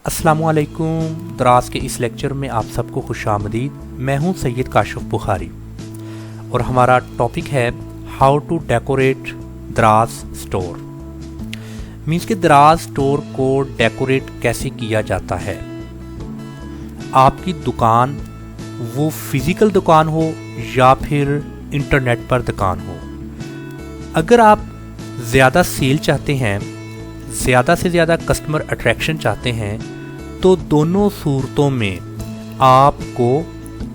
अस्सलामुअलैकुम। दराज के इस लेक्चर में आप सबको खुशामदीद। मैं हूं सैयद काशिफ बुखारी और हमारा टॉपिक है हाउ टू डेकोरेट दराज स्टोर। मीन्स कि दराज स्टोर को डेकोरेट कैसे किया जाता है। आपकी दुकान वो फिज़िकल दुकान हो या फिर इंटरनेट पर दुकान हो, अगर आप ज़्यादा सेल चाहते हैं, ज़्यादा से ज़्यादा कस्टमर अट्रैक्शन चाहते हैं, तो दोनों सूरतों में आपको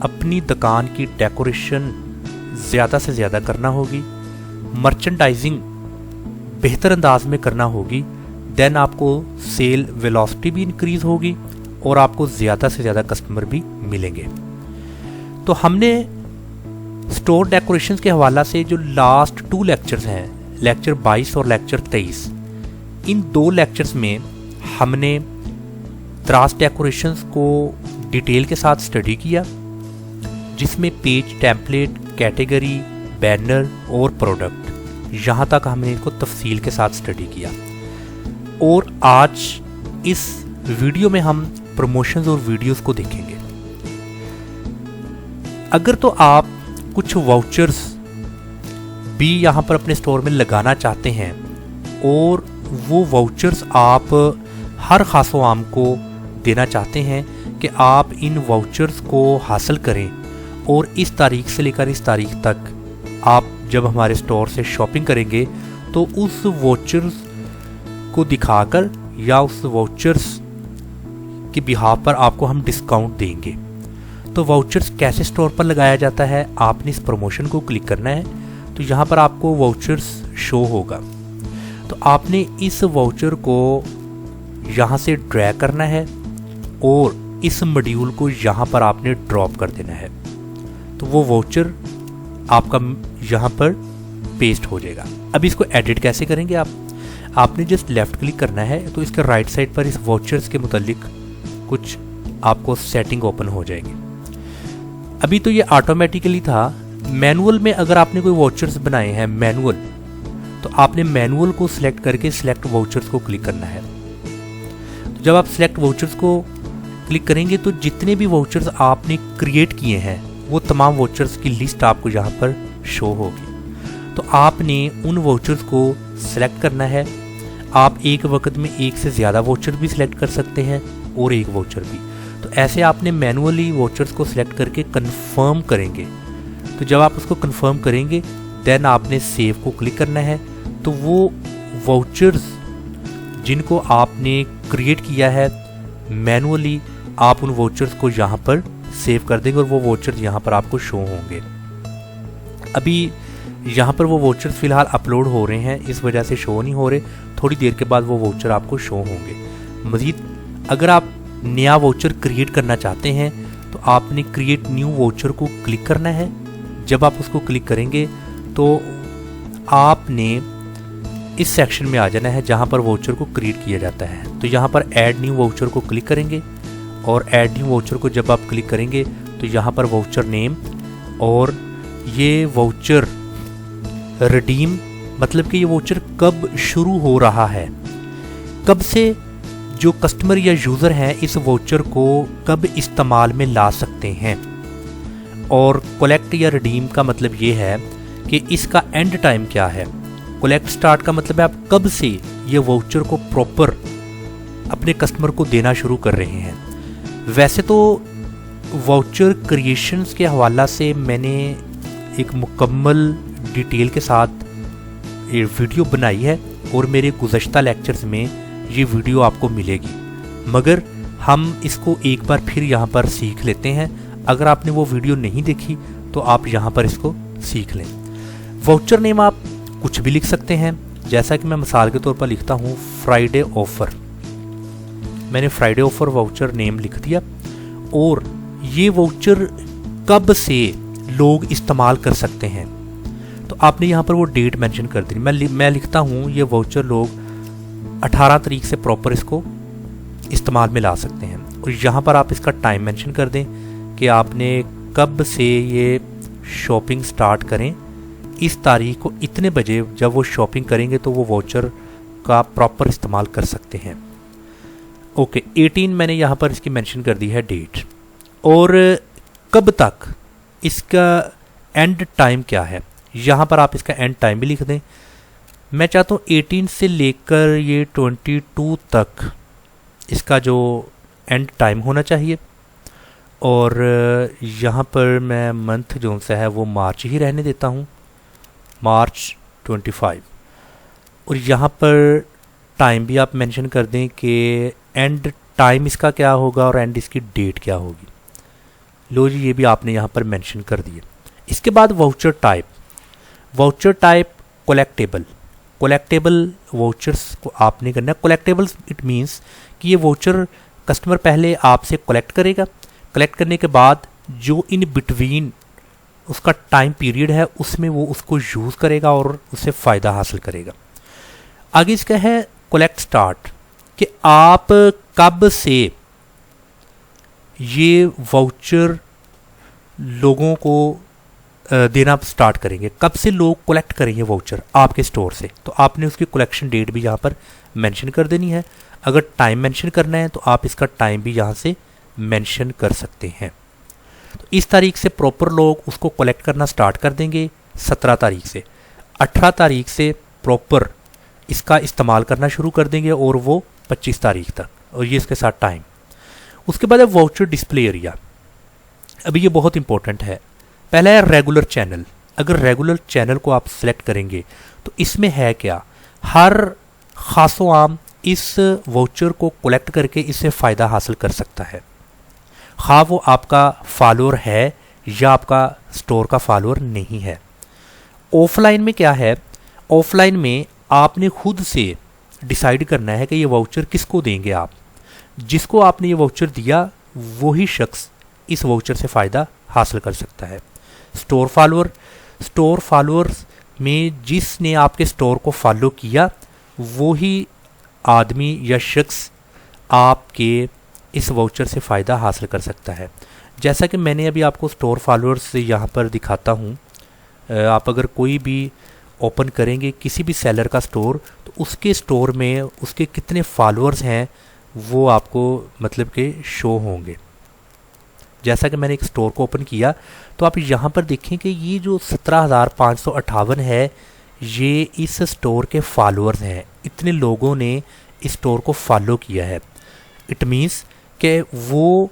अपनी दुकान की डेकोरेशन ज़्यादा से ज़्यादा करना होगी, मर्चेंडाइजिंग बेहतर अंदाज में करना होगी। देन आपको सेल वेलोसिटी भी इंक्रीज़ होगी और आपको ज़्यादा से ज़्यादा कस्टमर भी मिलेंगे। तो हमने स्टोर डेकोरेशंस के हवाला से जो लास्ट 2 लेक्चर्स हैं, लेक्चर 22 और लेक्चर 23, इन 2 लेक्चर्स में हमने दराज डेकोरेशंस को डिटेल के साथ स्टडी किया, जिसमें पेज, टेम्पलेट, कैटेगरी, बैनर और प्रोडक्ट, यहाँ तक हमने इनको तफसील के साथ स्टडी किया। और आज इस वीडियो में हम प्रमोशंस और वीडियोस को देखेंगे। अगर तो आप कुछ वाउचर्स भी यहाँ पर अपने स्टोर में लगाना चाहते हैं और वो वाउचर्स आप हर खास व आम को देना चाहते हैं कि आप इन वाउचर्स को हासिल करें और इस तारीख से लेकर इस तारीख तक आप जब हमारे स्टोर से शॉपिंग करेंगे तो उस वाउचर्स को दिखाकर या उस वाउचर्स के बिहाफ पर आपको हम डिस्काउंट देंगे। तो वाउचर्स कैसे स्टोर पर लगाया जाता है, आपने इस प्रमोशन को क्लिक करना है तो यहाँ पर आपको वाउचर्स शो होगा। तो आपने इस वाउचर को यहाँ से ड्रैग करना है और इस मॉड्यूल को यहाँ पर आपने ड्रॉप कर देना है, तो वो वाउचर आपका यहाँ पर पेस्ट हो जाएगा। अब इसको एडिट कैसे करेंगे आपने जस्ट लेफ़्ट क्लिक करना है तो इसके राइट साइड पर इस वाउचर्स के मुतालिक कुछ आपको सेटिंग ओपन हो जाएगी। अभी तो ये ऑटोमेटिकली था। मैनुअल में अगर आपने कोई वाउचर्स बनाए हैं मैनुअल, तो आपने मैनुअल को सिलेक्ट करके सिलेक्ट वाउचर्स को क्लिक करना है। तो जब आप सिलेक्ट वाउचर्स को क्लिक करेंगे तो जितने भी वाउचर्स आपने क्रिएट किए हैं वो तमाम वाउचर्स की लिस्ट आपको यहाँ पर शो होगी। तो आपने उन वाउचर्स को सिलेक्ट करना है। आप एक वक्त में एक से ज़्यादा वाउचर भी सिलेक्ट कर सकते हैं और एक वाउचर भी। तो ऐसे आपने मैनुअली वाउचर्स को सिलेक्ट करके कंफर्म करेंगे। तो जब आप उसको कंफर्म करेंगे देन आपने सेव को क्लिक करना है। तो वो वाउचर्स जिनको आपने क्रिएट किया है मैनुअली, आप उन वाउचर्स को यहाँ पर सेव कर देंगे और वो वाउचर्स यहाँ पर आपको शो होंगे। अभी यहाँ पर वो वाउचर्स फ़िलहाल अपलोड हो रहे हैं, इस वजह से शो नहीं हो रहे। थोड़ी देर के बाद वो वाउचर आपको शो होंगे। मज़ीद अगर आप नया वाउचर क्रिएट करना चाहते हैं तो आपने क्रिएट न्यू वाउचर को क्लिक करना है। जब आप उसको क्लिक करेंगे तो आपने इस सेक्शन में आ जाना है जहां पर वाउचर को क्रिएट किया जाता है। तो यहां पर ऐड न्यू वाउचर को क्लिक करेंगे और ऐड न्यू वाउचर को जब आप क्लिक करेंगे तो यहां पर वाउचर नेम और ये वाउचर रिडीम, मतलब कि ये वाउचर कब शुरू हो रहा है, कब से जो कस्टमर या यूज़र हैं इस वाउचर को कब इस्तेमाल में ला सकते हैं। और कलेक्ट या रिडीम का मतलब ये है कि इसका एंड टाइम क्या है। कलेक्ट स्टार्ट का मतलब है आप कब से ये वाउचर को प्रॉपर अपने कस्टमर को देना शुरू कर रहे हैं। वैसे तो वाउचर क्रिएशंस के हवाला से मैंने एक मुकम्मल डिटेल के साथ ये वीडियो बनाई है और मेरे गुज़श्ता लेक्चर्स में ये वीडियो आपको मिलेगी, मगर हम इसको एक बार फिर यहाँ पर सीख लेते हैं। अगर आपने वो वीडियो नहीं देखी तो आप यहाँ पर इसको सीख लें। वाउचर नेम आप कुछ भी लिख सकते हैं, जैसा कि मैं मिसाल के तौर पर लिखता हूँ फ्राइडे ऑफ़र। मैंने फ्राइडे ऑफ़र वाउचर नेम लिख दिया और ये वाउचर कब से लोग इस्तेमाल कर सकते हैं तो आपने यहाँ पर वो डेट मेंशन कर दी। मैं लिखता हूँ ये वाउचर लोग 18 तारीख से प्रॉपर इसको इस्तेमाल में ला सकते हैं। और यहाँ पर आप इसका टाइम मेंशन कर दें कि आपने कब से ये शॉपिंग स्टार्ट करें, इस तारीख को इतने बजे जब वो शॉपिंग करेंगे तो वो वाउचर का प्रॉपर इस्तेमाल कर सकते हैं। ओके 18 मैंने यहाँ पर इसकी मेंशन कर दी है डेट, और कब तक इसका एंड टाइम क्या है, यहाँ पर आप इसका एंड टाइम भी लिख दें। मैं चाहता हूँ 18 से लेकर ये 22 तक इसका जो एंड टाइम होना चाहिए, और यहाँ पर मैं मंथ जो सा है वो मार्च ही रहने देता हूँ, मार्च 25। और यहाँ पर टाइम भी आप मेंशन कर दें कि एंड टाइम इसका क्या होगा और एंड इसकी डेट क्या होगी। लो जी, ये भी आपने यहाँ पर मेंशन कर दिए। इसके बाद voucher type, voucher type collectable, collectable vouchers को आपने करना है। कोलेक्टेबल्स इट मीन्स कि ये वाउचर कस्टमर पहले आपसे कलेक्ट करेगा, कलेक्ट करने के बाद जो इन बिटवीन उसका टाइम पीरियड है उसमें वो उसको यूज़ करेगा और उससे फ़ायदा हासिल करेगा। आगे इसका है कलेक्ट स्टार्ट, कि आप कब से ये वाउचर लोगों को देना स्टार्ट करेंगे, कब से लोग कलेक्ट करेंगे वाउचर आपके स्टोर से, तो आपने उसकी कलेक्शन डेट भी यहाँ पर मेंशन कर देनी है। अगर टाइम मेंशन करना है तो आप इसका टाइम भी यहाँ से मेंशन कर सकते हैं। तो इस तारीख से प्रॉपर लोग उसको कलेक्ट करना स्टार्ट कर देंगे, 17 तारीख से। 18 तारीख से प्रॉपर इसका इस्तेमाल करना शुरू कर देंगे और वो 25 तारीख तक, और ये इसके साथ टाइम। उसके बाद है वाउचर डिस्प्ले एरिया। अभी ये बहुत इंपॉर्टेंट है। पहला है रेगुलर चैनल। अगर रेगुलर चैनल को आप सिलेक्ट करेंगे तो इसमें है क्या, हर खासो आम इस वाउचर को कलेक्ट करके इससे फ़ायदा हासिल कर सकता है, खा वो आपका फॉलोअर है या आपका स्टोर का फॉलोअर नहीं है। ऑफलाइन में क्या है, ऑफलाइन में आपने खुद से डिसाइड करना है कि ये वाउचर किसको देंगे आप। जिसको आपने ये वाउचर दिया वही शख्स इस वाउचर से फ़ायदा हासिल कर सकता है। स्टोर फॉलोअर, स्टोर फॉलोअर्स में जिसने आपके स्टोर को फॉलो किया वही आदमी या शख्स आपके इस वाउचर से फ़ायदा हासिल कर सकता है। जैसा कि मैंने अभी आपको स्टोर फॉलोअर्स से यहाँ पर दिखाता हूँ। आप अगर कोई भी ओपन करेंगे किसी भी सेलर का स्टोर, तो उसके स्टोर में उसके कितने फॉलोअर्स हैं वो आपको मतलब कि शो होंगे। जैसा कि मैंने एक स्टोर को ओपन किया तो आप यहाँ पर देखें कि ये जो 17,558 है ये इस स्टोर के फॉलोअर्स हैं। इतने लोगों ने इस स्टोर को फॉलो किया है। इट मीन्स कि वो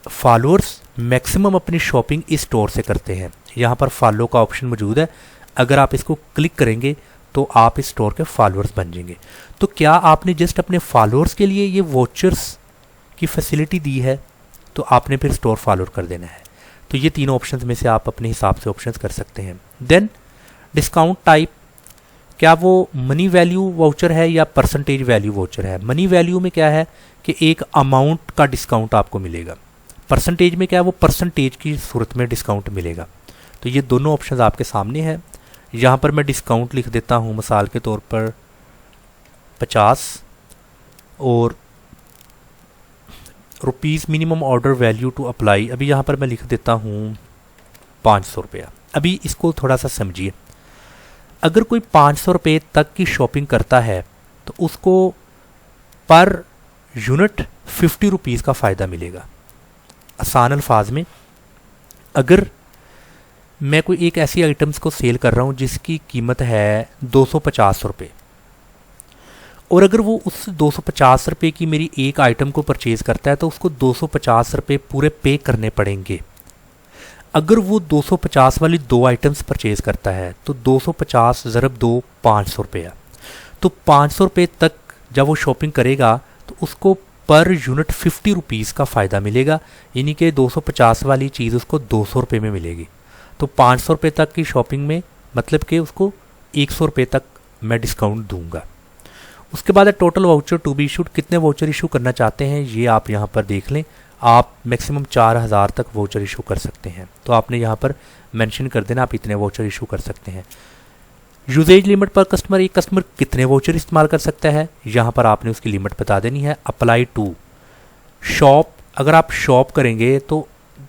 फॉलोअर्स मैक्सिमम अपनी शॉपिंग इस स्टोर से करते हैं। यहाँ पर फॉलो का ऑप्शन मौजूद है, अगर आप इसको क्लिक करेंगे तो आप इस स्टोर के फॉलोअर्स बन जाएंगे। तो क्या आपने जस्ट अपने फॉलोअर्स के लिए ये वाउचर्स की फैसिलिटी दी है, तो आपने फिर स्टोर फॉलोअर कर देना है। तो ये तीनों ऑप्शंस में से आप अपने हिसाब से ऑप्शंस कर सकते हैं। देन डिस्काउंट टाइप, क्या वो मनी वैल्यू वाउचर है या परसेंटेज वैल्यू वाउचर है। मनी वैल्यू में क्या है कि एक अमाउंट का डिस्काउंट आपको मिलेगा, परसेंटेज में क्या है वो परसेंटेज की सूरत में डिस्काउंट मिलेगा। तो ये दोनों ऑप्शंस आपके सामने हैं। यहाँ पर मैं डिस्काउंट लिख देता हूँ मिसाल के तौर पर 50 और rupees minimum order value to apply, अभी यहाँ पर मैं लिख देता हूँ 500 रुपया। अभी इसको थोड़ा सा समझिए, अगर कोई 500 रुपये तक की शॉपिंग करता है तो उसको पर यूनिट 50 रुपीज़ का फ़ायदा मिलेगा। आसान अल्फाज में, अगर मैं कोई एक ऐसी आइटम्स को सेल कर रहा हूँ जिसकी कीमत है 250 रुपये, और अगर वो उस 250 रुपये की मेरी एक आइटम को परचेज़ करता है तो उसको 250 रुपये पूरे पे करने पड़ेंगे। अगर वो 250 वाली 2 आइटम्स परचेज़ करता है तो 250 ज़रब 2 500 रुपया। तो 500 रुपये तक जब वो शॉपिंग करेगा तो उसको पर यूनिट 50 रुपीज़ का फ़ायदा मिलेगा, यानी कि 250 वाली चीज़ उसको 200 रुपये में मिलेगी। तो 500 रुपये तक की शॉपिंग में मतलब कि उसको 100 रुपये तक मैं डिस्काउंट दूंगा। उसके बाद है total voucher to be issued, कितने वाउचर इशू करना चाहते हैं ये आप यहाँ पर देख लें। आप मैक्सिमम 4000 तक वाउचर इशू कर सकते हैं, तो आपने यहाँ पर मेंशन कर देना आप इतने वाउचर इशू कर सकते हैं। यूजेज लिमिट पर कस्टमर, एक कस्टमर कितने वाउचर इस्तेमाल कर सकता है यहाँ पर आपने उसकी लिमिट बता देनी है। अप्लाई टू शॉप, अगर आप शॉप करेंगे तो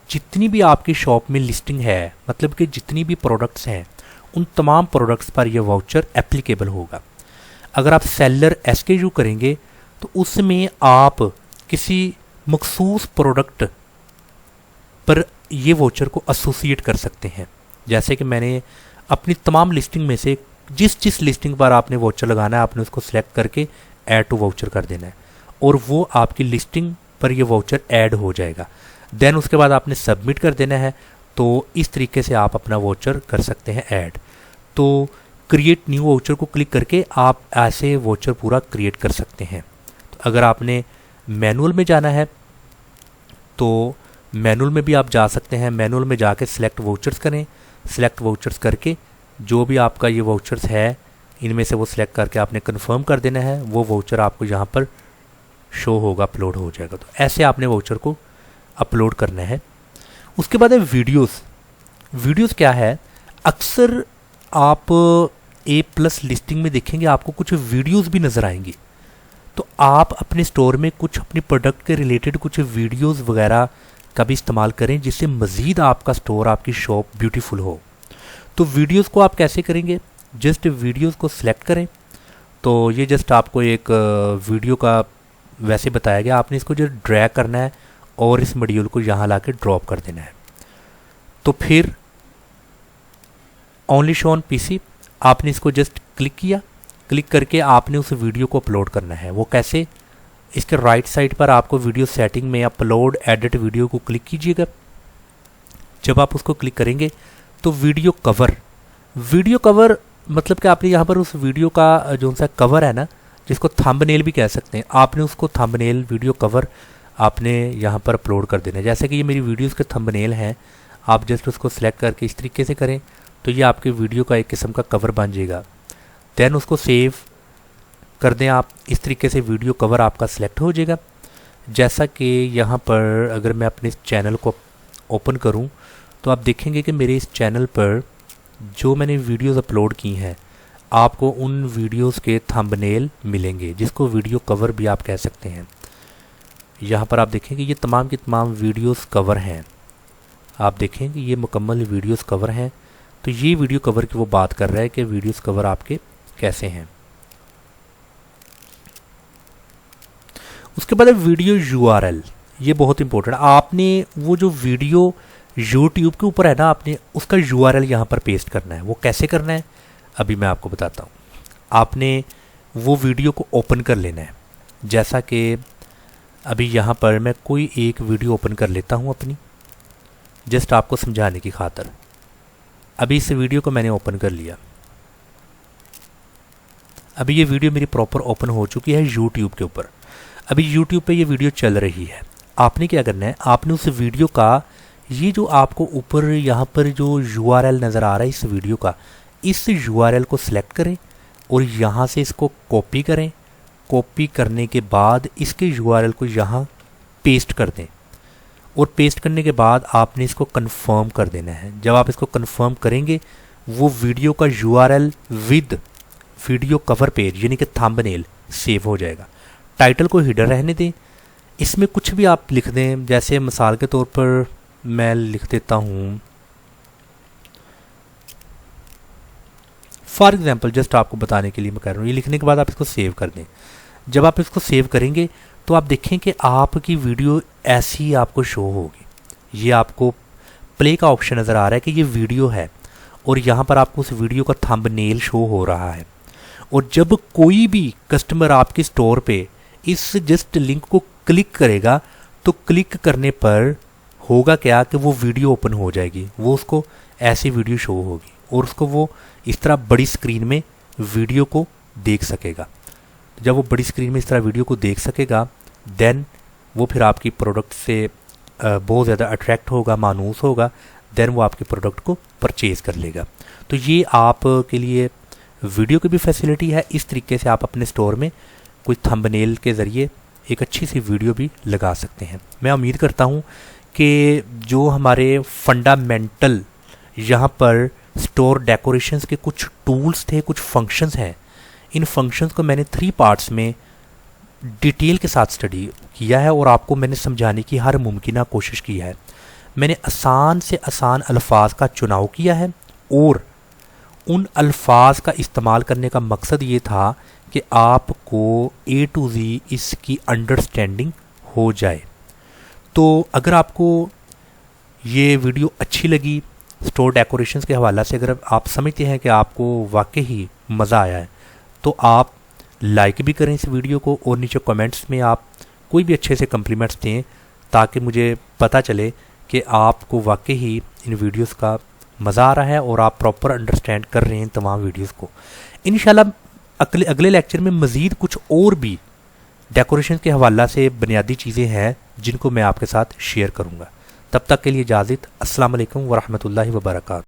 जितनी भी आपकी शॉप में लिस्टिंग है, मतलब कि जितनी भी प्रोडक्ट्स हैं उन तमाम प्रोडक्ट्स पर यह वाउचर एप्लीकेबल होगा। अगर आप सेलर SKU करेंगे तो उसमें आप किसी मखसूस प्रोडक्ट पर ये वाउचर को एसोसिएट कर सकते हैं। जैसे कि मैंने अपनी तमाम लिस्टिंग में से जिस जिस लिस्टिंग पर आपने वाउचर लगाना है आपने उसको सिलेक्ट करके ऐड टू वाउचर कर देना है और वो आपकी लिस्टिंग पर ये वाउचर ऐड हो जाएगा। देन उसके बाद आपने सबमिट कर देना है। तो इस तरीके से आप अपना वाउचर कर सकते हैं ऐड। तो क्रिएट न्यू वाउचर को क्लिक करके आप ऐसे वाउचर पूरा क्रिएट कर सकते हैं। तो अगर आपने मैनुअल में जाना है तो मैनुअल में भी आप जा सकते हैं। मैनुअल में जाके सिलेक्ट वाउचर्स करें। सिलेक्ट वाउचर्स करके जो भी आपका ये वाउचर्स है इनमें से वो सिलेक्ट करके आपने कंफर्म कर देना है। वो वाउचर आपको यहाँ पर शो होगा, अपलोड हो जाएगा। तो ऐसे आपने वाउचर को अपलोड करना है। उसके बाद है वीडियोस। वीडियोस क्या है, अक्सर आप A+ लिस्टिंग में देखेंगे आपको कुछ वीडियोस भी नज़र आएंगी। तो आप अपने स्टोर में कुछ अपने प्रोडक्ट के रिलेटेड कुछ वीडियोस वगैरह का भी इस्तेमाल करें जिससे मज़ीद आपका स्टोर, आपकी शॉप ब्यूटीफुल हो। तो वीडियोस को आप कैसे करेंगे, जस्ट वीडियोस को सिलेक्ट करें। तो ये जस्ट आपको एक वीडियो का वैसे बताया गया, आपने इसको जो ड्रैग करना है और इस मॉड्यूल को यहाँ ला के ड्रॉप कर देना है। तो फिर ओनली शो ऑन PC आपने इसको जस्ट क्लिक किया। क्लिक करके आपने उस वीडियो को अपलोड करना है। वो कैसे, इसके राइट साइड पर आपको वीडियो सेटिंग में अपलोड एडिट वीडियो को क्लिक कीजिएगा। जब आप उसको क्लिक करेंगे तो वीडियो कवर मतलब कि आपने यहाँ पर उस वीडियो का जो सा कवर है ना, जिसको थंबनेल भी कह सकते हैं, आपने उसको थंबनेल वीडियो कवर आपने यहाँ पर अपलोड कर देना है। जैसे कि ये मेरी वीडियोस के थंबनेल हैं, आप जस्ट उसको सिलेक्ट करके इस तरीके से करें तो ये आपके वीडियो का एक किस्म का कवर बन जाएगा। देन उसको सेव कर दें आप। इस तरीके से वीडियो कवर आपका सिलेक्ट हो जाएगा। जैसा कि यहाँ पर अगर मैं अपने इस चैनल को ओपन करूँ तो आप देखेंगे कि मेरे इस चैनल पर जो मैंने वीडियोस अपलोड की हैं आपको उन वीडियोस के थंबनेल मिलेंगे, जिसको वीडियो कवर भी आप कह सकते हैं। यहाँ पर आप देखेंगे ये तमाम की तमाम वीडियोस कवर हैं। आप देखेंगे ये मुकम्मल वीडियोस कवर हैं। तो ये वीडियो कवर की वो बात कर रहा है कि वीडियोस कवर आपके कैसे हैं। उसके बाद है वीडियो URL। ये बहुत इंपॉर्टेंट है। आपने वो जो वीडियो YouTube के ऊपर है ना, आपने उसका URL यहाँ पर पेस्ट करना है। वो कैसे करना है अभी मैं आपको बताता हूँ। आपने वो वीडियो को ओपन कर लेना है। जैसा कि अभी यहाँ पर मैं कोई एक वीडियो ओपन कर लेता हूँ अपनी, जस्ट आपको समझाने की खातिर। अभी इस वीडियो को मैंने ओपन कर लिया। अभी ये वीडियो मेरी प्रॉपर ओपन हो चुकी है YouTube के ऊपर। अभी YouTube पे ये वीडियो चल रही है। आपने क्या करना है, आपने उस वीडियो का ये जो आपको ऊपर यहाँ पर जो URL नज़र आ रहा है इस वीडियो का, इस URL को सिलेक्ट करें और यहाँ से इसको कॉपी करें। कॉपी करने के बाद इसके URL को यहाँ पेस्ट कर दें और पेस्ट करने के बाद आपने इसको कंफर्म कर देना है। जब आप इसको कंफर्म करेंगे वो वीडियो का URL with video cover page यानी कि थंबनेल सेव हो जाएगा। टाइटल को हिडन रहने दें। इसमें कुछ भी आप लिख दें, जैसे मिसाल के तौर पर मैं लिख देता हूँ फॉर एग्जाम्पल, जस्ट आपको बताने के लिए मैं कह रहा हूँ। ये लिखने के बाद आप इसको सेव कर दें। जब आप इसको सेव करेंगे तो आप देखें कि आपकी वीडियो ऐसी आपको शो होगी। ये आपको प्ले का ऑप्शन नज़र आ रहा है कि ये वीडियो है और यहाँ पर आपको उस वीडियो का थंबनेल शो हो रहा है। और जब कोई भी कस्टमर आपके स्टोर पे इस जस्ट लिंक को क्लिक करेगा तो क्लिक करने पर होगा क्या कि वो वीडियो ओपन हो जाएगी। वो उसको ऐसी वीडियो शो होगी और उसको वो इस तरह बड़ी स्क्रीन में वीडियो को देख सकेगा। जब वो बड़ी स्क्रीन में इस तरह वीडियो को देख सकेगा देन वो फिर आपकी प्रोडक्ट से बहुत ज़्यादा अट्रैक्ट होगा, मानूस होगा। देन वो आपके प्रोडक्ट को परचेज़ कर लेगा। तो ये आपके लिए वीडियो की भी फैसिलिटी है। इस तरीके से आप अपने स्टोर में कोई थंबनेल के ज़रिए एक अच्छी सी वीडियो भी लगा सकते हैं। मैं उम्मीद करता हूँ कि जो हमारे फंडामेंटल यहाँ पर स्टोर डेकोरेशंस के कुछ टूल्स थे, कुछ फंक्शंस हैं, इन फंक्शंस को मैंने 3 पार्ट्स में डिटेल के साथ स्टडी किया है और आपको मैंने समझाने की हर मुमकिन कोशिश की है। मैंने आसान से आसान अल्फाज का चुनाव किया है और उन अल्फाज का इस्तेमाल करने का मकसद ये था कि आपको A to Z इसकी अंडरस्टैंडिंग हो जाए। तो अगर आपको ये वीडियो अच्छी लगी स्टोर डेकोरेशंस के हवाला से, अगर आप समझते हैं कि आपको वाकई ही मज़ा आया है, तो आप लाइक भी करें इस वीडियो को और नीचे कमेंट्स में आप कोई भी अच्छे से कम्प्लीमेंट्स दें ताकि मुझे पता चले कि आपको वाकई ही इन वीडियोस का मज़ा आ रहा है और आप प्रॉपर अंडरस्टैंड कर रहे हैं तमाम वीडियोस को। इंशाल्लाह अगले लेक्चर में मज़ीद कुछ और भी डेकोरेशन के हवाला से बुनियादी चीज़ें हैं जिनको मैं आपके साथ शेयर करूँगा। तब तक के लिए इजाज़त। अस्सलाम वालेकुम वरहमतुल्लाहि वबरकातुहू।